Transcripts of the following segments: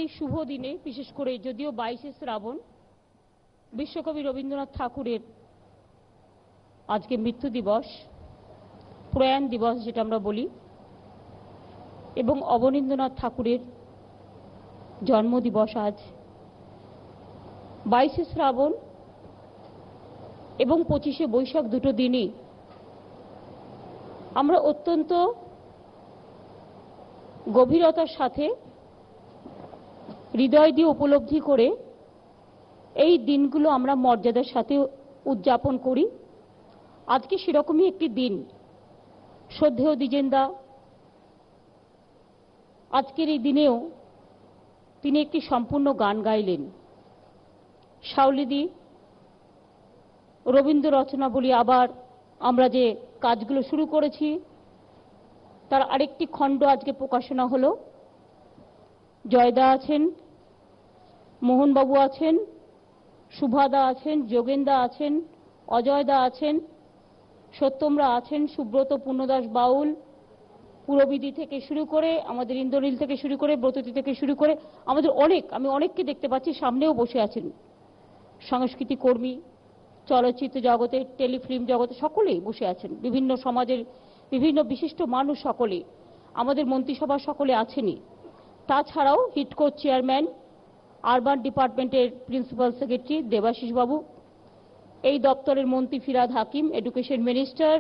এই শুভ দিনে, বিশেষ করে যদিও 22শে শ্রাবণ, বিশ্বকবি রবীন্দ্রনাথ ঠাকুরের আজকে মৃত্যু দিবস, প্রয়াণ দিবস যেটা আমরা বলি, এবং অবনীন্দ্রনাথ ঠাকুরের জন্মদিবস আজ 22শে শ্রাবণ এবং 25শে বৈশাখ, দুটো দিনই আমরা অত্যন্ত গভীরতার সাথে হৃদয় দিয়ে উপলব্ধি করে এই দিনগুলো আমরা মর্যাদার সাথে উদযাপন করি। আজকে সেরকমই একটি দিন। শ্রদ্ধেয় দ্বিজেনদা আজকের এই দিনেও তিনি একটি সম্পূর্ণ গান গাইলেন। শাওলিদি রবীন্দ্র রচনাবলী আবার আমরা যে কাজগুলো শুরু করেছি তার আরেকটি খণ্ড আজকে প্রকাশনা হলো। জয়দা আছেন, মোহনবাবু আছেন, সুভাদা আছেন, যোগেনদা আছেন, অজয়দা আছেন, সত্যমরা আছেন, সুব্রত পূর্ণদাস বাউল, পুরবিধি থেকে শুরু করে আমাদের ইন্দ্রনীল থেকে শুরু করে ব্রততী থেকে শুরু করে আমাদের আমি অনেককে দেখতে পাচ্ছি, সামনেও বসে আছেন। সাংস্কৃতিক কর্মী, চলচ্চিত্র জগতে, টেলিফিল্ম জগতে সকলেই বসে আছেন। বিভিন্ন সমাজের বিভিন্ন বিশিষ্ট মানুষ সকলেই, আমাদের মন্ত্রিসভা সকলে আছেনই। তাছাড়াও হিডকোর চেয়ারম্যান, আরবান ডিপার্টমেন্টের প্রিন্সিপাল সেক্রেটারি দেবাশিস বাবু, এই দপ্তরের মন্ত্রী ফিরহাদ হাকিম, এডুকেশন মিনিস্টার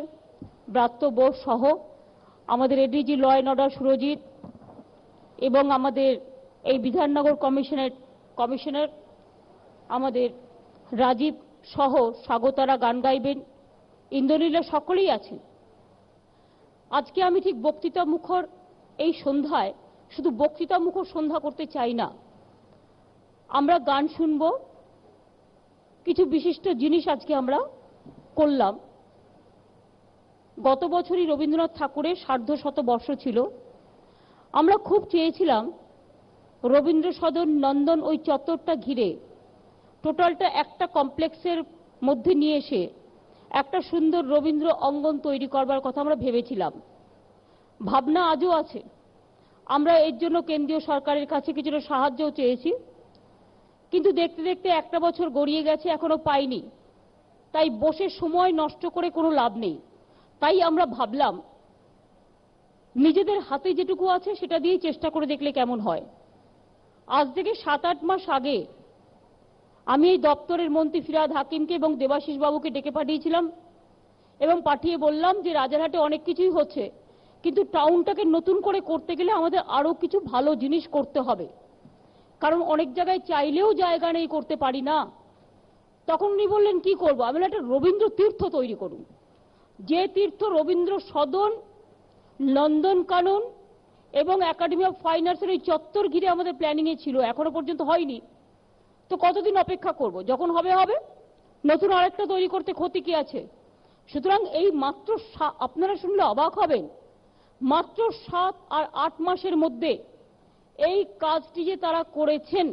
ব্রাত্য বোস সহ আমাদের ADG law and order Surajit, এবং আমাদের এই বিধাননগর কমিশনার আমাদের রাজীব সহ স্বাগতারা গান গাইবেন, ইন্দ্রনীলা, সকলেই আছেন। আজকে আমি ঠিক বক্তৃতা মুখর এই সন্ধ্যায় শুধু বক্তৃতা মুখর সন্ধ্যা করতে চাই না। আমরা গান শুনব, কিছু বিশিষ্ট জিনিস আজকে আমরা করলাম। গত বছরই রবীন্দ্রনাথ ঠাকুরের সার্ধশতবর্ষ ছিল। আমরা খুব চেয়েছিলাম রবীন্দ্র সদন নন্দন ওই চত্বরটা ঘিরে টোটালটা একটা কমপ্লেক্সের মধ্যে নিয়ে এসে একটা সুন্দর রবীন্দ্র অঙ্গন তৈরি করবার কথা আমরা ভেবেছিলাম। ভাবনা আজও আছে। আমরা এর জন্য কেন্দ্রীয় সরকারের কাছে কিছুটা সাহায্যও চেয়েছি, কিন্তু দেখতে দেখতে একটা বছর গড়িয়ে গেছে, এখনো পাইনি। তাই বসে সময় নষ্ট করে কোনো লাভ নেই। তাই আমরা ভাবলাম নিজেদের হাতে যেটুকু আছে সেটা দিয়েই চেষ্টা করে দেখলে কেমন হয়। আজ থেকে 7-8 মাস আগে আমি এই দপ্তরের মন্ত্রী ফিরহাদ হাকিমকে এবং দেবাশিস বাবুকে ডেকে পাঠিয়েছিলাম এবং পাঠিয়ে বললাম যে রাজারহাটে অনেক কিছুই হচ্ছে, কিন্তু টাউনটাকে নতুন করে করতে গেলে আমাদের আরো কিছু ভালো জিনিস করতে হবে, কারণ অনেক জায়গায় চাইলেও জায়গা নেই, করতে পারি না। তখন উনি বললেন কি করবো? আমি একটা রবীন্দ্র তীর্থ তৈরি করুন, যে তীর্থ রবীন্দ্র সদন, নন্দন কানন এবং একাডেমি অফ ফাইন আর্টসের এই চত্বর ঘিরে আমাদের প্ল্যানিং এ ছিল, এখনো পর্যন্ত হয়নি। তো কতদিন অপেক্ষা করব? যখন হবে হবে, নতুন আরেকটা তৈরি করতে ক্ষতি কি আছে? সুতরাং এই মাত্র আপনারা শুনলে অবাক হবেন, মাত্র 7 আর 8 মাসের মধ্যে এই কাজটি যে তারা করেছেন,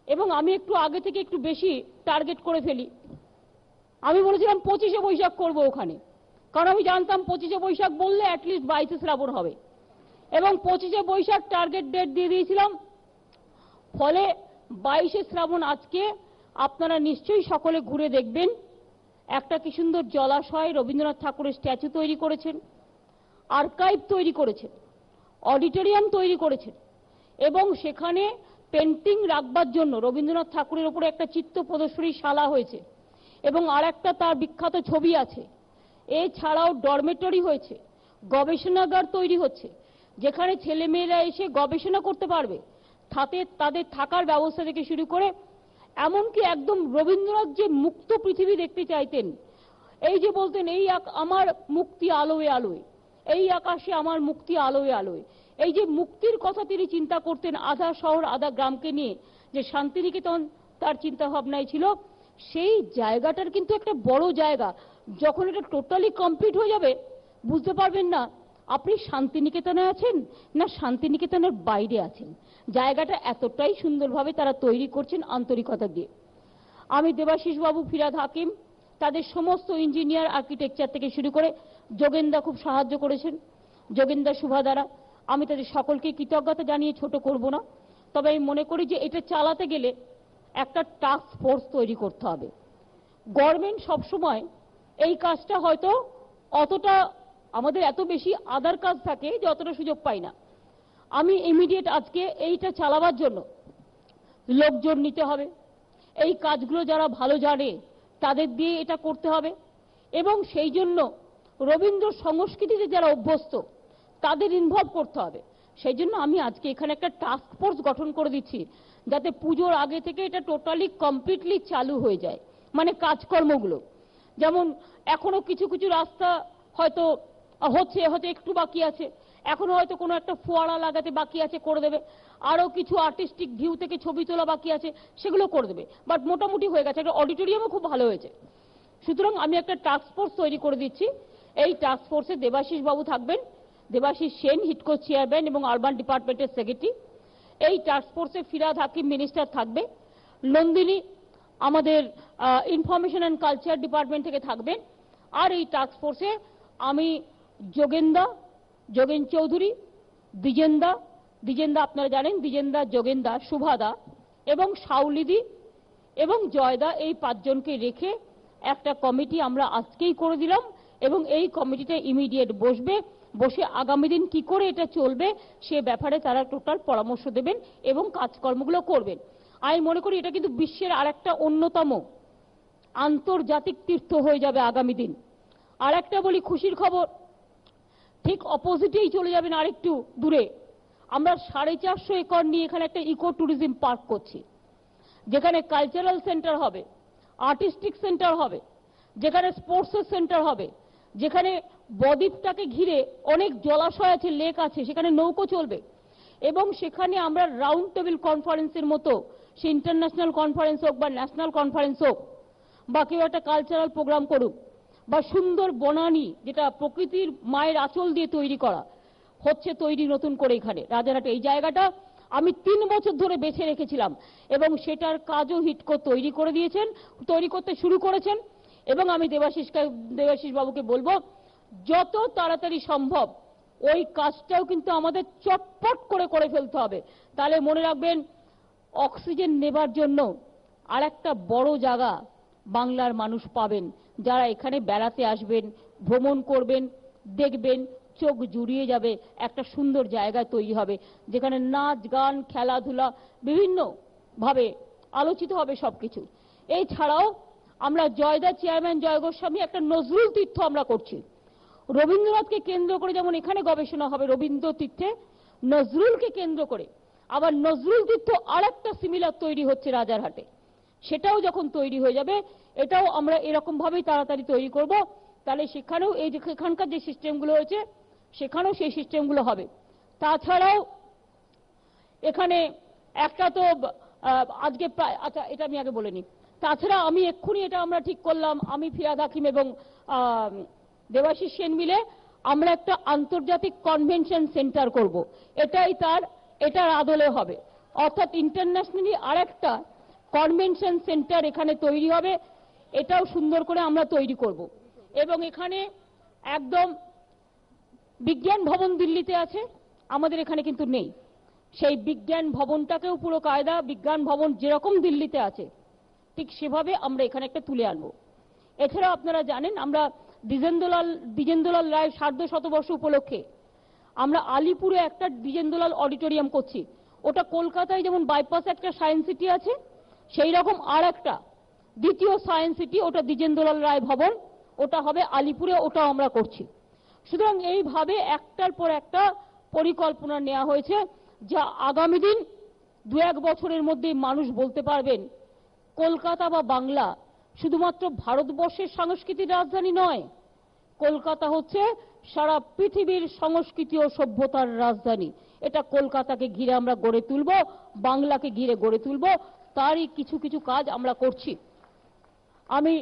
এবং আমি একটু আগে থেকে একটু বেশি টার্গেট করে ফেলি। আমি বলেছিলাম 25শে বৈশাখ করব ওখানে, কারণ আমি জানতাম 25শে বৈশাখ বললে অ্যাটলিস্ট 22শে শ্রাবণ হবে, এবং 25শে বৈশাখ টার্গেট ডেট দিয়ে দিয়েছিলাম। ফলে 22শে শ্রাবণ আজকে আপনারা নিশ্চয়ই সকলে ঘুরে দেখবেন। একটা কি সুন্দর জলাশয়, রবীন্দ্রনাথ ঠাকুরের স্ট্যাচু তৈরি করেছেন, আর্কাইভ তৈরি করেছেন, অডিটোরিয়াম তৈরি করেছেন, এবং সেখানে পেন্টিং রাখবার জন্য রবীন্দ্রনাথ ঠাকুরের উপরে একটা চিত্র প্রদর্শনী শালা হয়েছে, এবং আর একটা তার বিখ্যাত ছবি আছে। এছাড়াও ডরমেটরি হয়েছে, গবেষণাগার তৈরি হচ্ছে, যেখানে ছেলেমেয়েরা এসে গবেষণা করতে পারবে, তাদের থাকার ব্যবস্থা থেকে শুরু করে এমনকি একদম রবীন্দ্রনাথ যে মুক্ত পৃথিবী দেখতে চাইতেন, এই যে বলতেন এই আমার মুক্তি আলোয় আলোয়, এই আকাশে আমার মুক্তি আলোয় আলোয়, এই যে মুক্তির কথা তিনি চিন্তা করতেন আধা শহর আধা গ্রামকে নিয়ে, যে শান্তিনিকেতন তার চিন্তা ভাবনায় ছিল, সেই জায়গাটার কিন্তু একটা বড় জায়গা। যখন এটা টোটালি কমপ্লিট হয়ে যাবে বুঝতে পারবেন না আপনি শান্তিনিকেতনে আছেন না শান্তিনিকেতনের বাইরে আছেন। জায়গাটা এতটাই সুন্দরভাবে তারা তৈরি করছেন আন্তরিকতা দিয়ে। আমি দেবাশিস বাবু, ফিরহাদ হাকিম, তাদের সমস্ত ইঞ্জিনিয়ার, আর্কিটেকচার থেকে শুরু করে যোগেনদা খুব সাহায্য করেছেন, যোগেনদা, সুভাদারা, আমি তাদের সকলকে কৃতজ্ঞতা জানিয়ে ছোট করব না। তবে আমি মনে করি যে এটা চালাতে গেলে একটা টাস্ক ফোর্স তৈরি করতে হবে। গভর্নমেন্ট সবসময় এই কাজটা হয়তো অতটা, আমাদের এত বেশি আদার কাজ থাকে যে অতটা সুযোগ পাই না। আমি ইমিডিয়েট আজকে এইটা চালাবার জন্য লোকজন নিতে হবে, এই কাজগুলো যারা ভালো জানে তাদের দিয়ে এটা করতে হবে, এবং সেই জন্য রবীন্দ্র সংস্কৃতিতে যারা অভ্যস্ত তাদের ইনভলভ করতে হবে। সেই জন্য আমি আজকে এখানে একটা টাস্ক ফোর্স গঠন করে দিচ্ছি, যাতে পুজোর আগে থেকে এটা টোটালি কমপ্লিটলি চালু হয়ে যায়। মানে কাজকর্মগুলো, যেমন এখনো কিছু কিছু রাস্তা হয়তো হচ্ছে, হয়তো একটু বাকি আছে, এখনো হয়তো কোনো একটা ফোয়ারা লাগাতে বাকি আছে, করে দেবে। আরো কিছু আর্টিস্টিক ভিউ থেকে ছবি তোলা বাকি আছে, সেগুলো করে দেবে। বাট মোটামুটি হয়ে গেছে, একটা অডিটোরিয়ামও খুব ভালো হয়েছে। সুতরাং আমি একটা টাস্ক ফোর্স তৈরি করে দিচ্ছি। এই টাস্ক ফোর্সে দেবাশিস বাবু থাকবেন, দেবাশিস সেন হিডকো চেয়ারম্যান এবং আরবান ডিপার্টমেন্টের সেক্রেটারি। এই টাস্ক ফোর্সে ফিরাদ হাকিম মিনিস্টার থাকবে, নন্দিনী আমাদের ইনফরমেশন অ্যান্ড কালচার ডিপার্টমেন্ট থেকে থাকবেন। আর এই টাস্ক ফোর্সে আমি যোগেন চৌধুরী, দ্বিজেন্দা আপনারা জানেন, দ্বিজেন্দা, যোগেন্দা, শুভাদা এবং শাউলিদি এবং জয়দা, এই 5 জনকে রেখে একটা কমিটি আমরা আজকেই করে দিলাম। এবং এই কমিটিটা ইমিডিয়েট বসে আগামী দিন কি করে এটা চলবে সে ব্যাপারে তারা টোটাল পরামর্শ দেবেন এবং কাজকর্মগুলো করবেন। আমি মনে করি এটা কিন্তু বিশ্বের আরেকটা অন্যতম আন্তর্জাতিক তীর্থ হয়ে যাবে আগামী দিন। আর একটা বলি খুশির খবর, ঠিক অপোজিটেই চলে যাবেন আরেকটু দূরে, আমরা 450 একর নিয়ে এখানে একটা ইকো ট্যুরিজম পার্ক করছি, যেখানে কালচারাল সেন্টার হবে, আর্টিস্টিক সেন্টার হবে, যেখানে স্পোর্টসের সেন্টার হবে, যেখানে বদ্বীপটাকে ঘিরে অনেক জলাশয় আছে, লেক আছে, সেখানে নৌকো চলবে। এবং সেখানে আমরা রাউন্ড টেবিল কনফারেন্সের মতো, সে ইন্টারন্যাশনাল কনফারেন্স হোক বা ন্যাশনাল কনফারেন্স হোক, বা কেউ একটা কালচারাল প্রোগ্রাম করুক, বা সুন্দর বনানী, যেটা প্রকৃতির মায়ের আঁচল দিয়ে তৈরি করা হচ্ছে, তৈরি নতুন করে এখানে রাজারহাটে। এই জায়গাটা আমি 3 বছর ধরে বেছে রেখেছিলাম এবং সেটার কাজও হিডকো তৈরি করতে শুরু করেছেন। এবং আমি দেবাশিস বাবুকে বলবো যত তাড়াতাড়ি সম্ভব ওই কাজটাও কিন্তু আমাদের চটপট করে ফেলতে হবে। তাহলে মনে রাখবেন, অক্সিজেন নেবার জন্য আর একটা বড় জায়গা বাংলার মানুষ পাবেন, যারা এখানে বেড়াতে আসবেন, ভ্রমণ করবেন, দেখবেন, চোখ জুড়িয়ে যাবে। একটা সুন্দর জায়গা তৈরি হবে যেখানে নাচ, গান, খেলাধুলা বিভিন্ন ভাবে আলোচিত হবে সবকিছু। এছাড়াও আমরা জয়দা চেয়ারম্যান জয় গোস্বামী একটা নজরুল তীর্থ আমরা করছি। রবীন্দ্রনাথকে কেন্দ্র করে যেমন এখানে গবেষণা হবে রবীন্দ্র তীর্থে, নজরুলকে কেন্দ্র করে আবার নজরুল তীর্থ আর একটা সিমিলার তৈরি হচ্ছে রাজারহাটে। সেটাও যখন তৈরি হয়ে যাবে, এটাও আমরা এরকম ভাবেই তাড়াতাড়ি তৈরি করব। তাহলে সেখানেও এই যে এখানকার যে সিস্টেমগুলো হয়েছে সেখানেও সেই সিস্টেমগুলো হবে। তাছাড়াও এখানে একটা তো আজকে প্রায়, আচ্ছা এটা আমি আগে বলে নিই। তাছাড়া আমি এক্ষুনি এটা আমরা ঠিক করলাম, আমি ফিরাদ হাকিম এবং দেবাশিস সেন মিলে আমরা একটা আন্তর্জাতিক কনভেনশন সেন্টার করব। এটার আদলে হবে, অর্থাৎ ইন্টারন্যাশনালি আরেকটা কনভেনশন সেন্টার এখানে তৈরি হবে। এটাও সুন্দর করে আমরা তৈরি করব। এবং এখানে একদম বিজ্ঞান ভবন দিল্লিতে আছে, আমাদের এখানে কিন্তু নেই। সেই বিজ্ঞান ভবনটাকেও পুরো কায়দা বিজ্ঞান ভবন যেরকম দিল্লিতে আছে ঠিক সেভাবে আমরা এখানে একটা তুলে আনবো। এছাড়াও আপনারা জানেন আমরা দ্বিজেন্দ্রলাল রায়ের 150 উপলক্ষে আমরা আলিপুরে একটা দ্বিজেন্দ্রলাল অডিটোরিয়াম করছি। ওটা কলকাতায় যেমন বাইপাসে একটা সায়েন্স সিটি আছে, সেই রকম আর একটা দ্বিতীয় সায়েন্স সিটি, ওটা দ্বিজেন্দ্রলাল রায় ভবন, ওটা হবে আলিপুরে, ওটাও আমরা করছি। সুতরাং এইভাবে একটার পর একটা পরিকল্পনা নেওয়া হয়েছে, যা আগামী দিন 2-1 বছরের মধ্যেই মানুষ বলতে পারবেন কলকাতা বা বাংলা শুধুমাত্র ভারতবর্ষের সংস্কৃতির রাজধানী নয়, কলকাতা হচ্ছে সারা পৃথিবীর সংস্কৃতি ও সভ্যতার রাজধানী। এটা কলকাতাকে ঘিরে আমরা গড়ে তুলব, বাংলাকে ঘিরে গড়ে তুলব, তারই কিছু কিছু কাজ আমরা করছি। আমি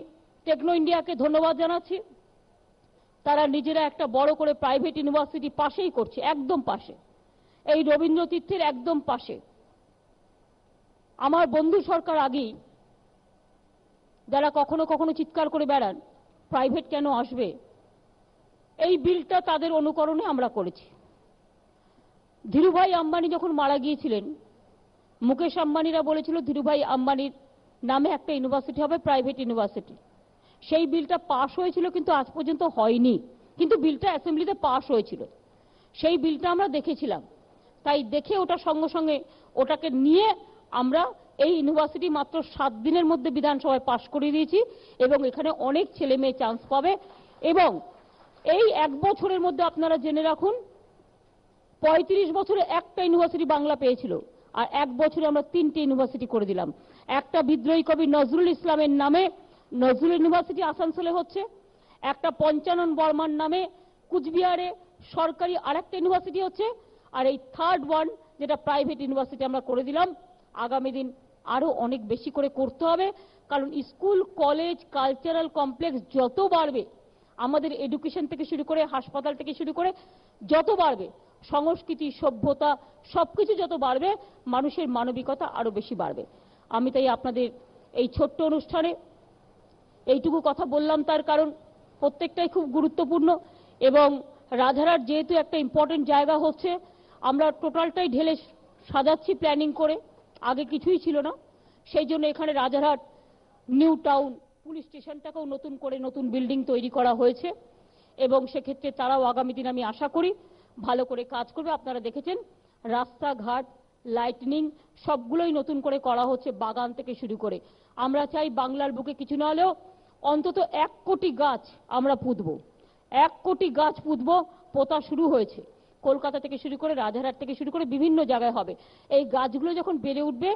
টেকনো ইন্ডিয়াকে ধন্যবাদ জানাচ্ছি, তারা নিজেরা একটা বড় করে প্রাইভেট ইউনিভার্সিটি পাশেই করছে, একদম পাশে, এই রবীন্দ্র তীর্থের একদম পাশে। আমার বন্ধু সরকার আগেই যারা কখনো কখনো চিৎকার করে বেড়ান প্রাইভেট কেন আসবে, এই বিলটা তাদের অনুকরণে আমরা করেছি। ধীরুভাই আম্বানি যখন মারা গিয়েছিলেন মুকেশ আম্বানিরা বলেছিল ধীরুভাই আম্বানির নামে একটা ইউনিভার্সিটি হবে, প্রাইভেট ইউনিভার্সিটি। সেই বিলটা পাশ হয়েছিল, কিন্তু আজ পর্যন্ত হয়নি, কিন্তু বিলটা অ্যাসেম্বলিতে পাশ হয়েছিল। সেই বিলটা আমরা দেখেছিলাম, তাই দেখে ওটা সঙ্গে সঙ্গে ওটাকে নিয়ে আমরা এই ইউনিভার্সিটি মাত্র 7 দিনের মধ্যে বিধানসভায় পাশ করে দিয়েছি, এবং এখানে অনেক ছেলে মেয়ে চান্স পাবে। এবং এই 1 বছরের মধ্যে আপনারা জেনে রাখুন, 35 বছরে একটা ইউনিভার্সিটি বাংলা পেয়েছিল, আর 1 বছরে আমরা 3টে ইউনিভার্সিটি করে দিলাম। একটা বিদ্রোহী কবি নজরুল ইসলামের নামে নজরুল ইউনিভার্সিটি আসানসোলে হচ্ছে, একটা পঞ্চানন বর্মার নামে কুচবিহারে সরকারি আরেকটা ইউনিভার্সিটি হচ্ছে, আর এই থার্ড ওয়ান যেটা প্রাইভেট ইউনিভার্সিটি আমরা করে দিলাম। আগামী দিন আরো অনেক বেশি করে করতে হবে, কারণ স্কুল, কলেজ, কালচারাল কমপ্লেক্স যত বাড়বে, আমাদের এডুকেশন থেকে শুরু করে হাসপাতাল থেকে শুরু করে যত বাড়বে, সংস্কৃতি, সভ্যতা সবকিছু যত বাড়বে, মানুষের মানবিকতা আরো বেশি বাড়বে। আমি তাই আপনাদের এই ছোট্ট অনুষ্ঠানে এইটুকু কথা বললাম, তার কারণ প্রত্যেকটাই খুব গুরুত্বপূর্ণ। এবং রাজারহাট যেহেতু একটা ইম্পর্টেন্ট জায়গা হচ্ছে, আমরা টোটালটাই ঢেলে সাজাচ্ছি প্ল্যানিং করে, আগে কিছুই ছিল না। সেই জন্য এখানে রাজারহাট নিউ টাউন পুলিশ স্টেশনটাকেও নতুন করে নতুন বিল্ডিং তৈরি করা হয়েছে, এবং সেক্ষেত্রে তারাও আগামী দিন আমি আশা করি ভালো করে কাজ করবে। আপনারা দেখেছেন রাস্তাঘাট, লাইটনিং সবগুলোই নতুন করে করা হচ্ছে, বাগান থেকে শুরু করে। আমরা চাই বাংলার বুকে কিছু না হলেও অন্তত 1 কোটি গাছ আমরা পুঁতবো, 1 কোটি গাছ পুঁতবো। পোতা শুরু হয়েছে, কলকাতা থেকে শুরু করে রাজারহাট থেকে শুরু করে বিভিন্ন জায়গায় হবে। এই গাছগুলো যখন বেড়ে উঠবে,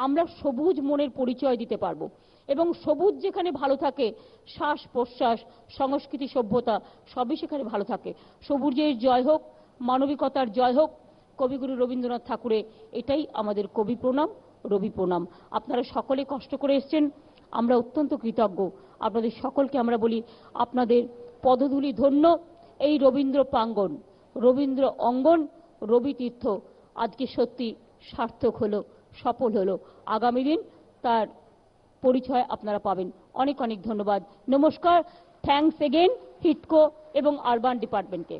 আমরা সবুজ মনের পরিচয় দিতে পারবো, এবং সবুজ যেখানে ভালো থাকে, শ্বাস প্রশ্বাস, সংস্কৃতি, সভ্যতা সবই সেখানে ভালো থাকে। সবুজের জয় হোক, মানবিকতার জয় হোক। কবিগুরু রবীন্দ্রনাথ ঠাকুরের এটাই আমাদের কবি প্রণাম, রবি প্রণাম। আপনারা সকলে কষ্ট করে এসেছেন, আমরা অত্যন্ত কৃতজ্ঞ। আপনাদের সকলকে আমরা বলি আপনাদের পদধূলি ধন্য। এই রবীন্দ্র প্রাঙ্গণ, রবীন্দ্র অঙ্গন, রবি তীর্থ আজকে সত্যি সার্থক হলো, সফল হলো। আগামী দিন তার পরিচয় আপনারা পাবেন। অনেক অনেক ধন্যবাদ, নমস্কার। থ্যাঙ্কস এগেন হিটকো এবং আরবান ডিপার্টমেন্টকে।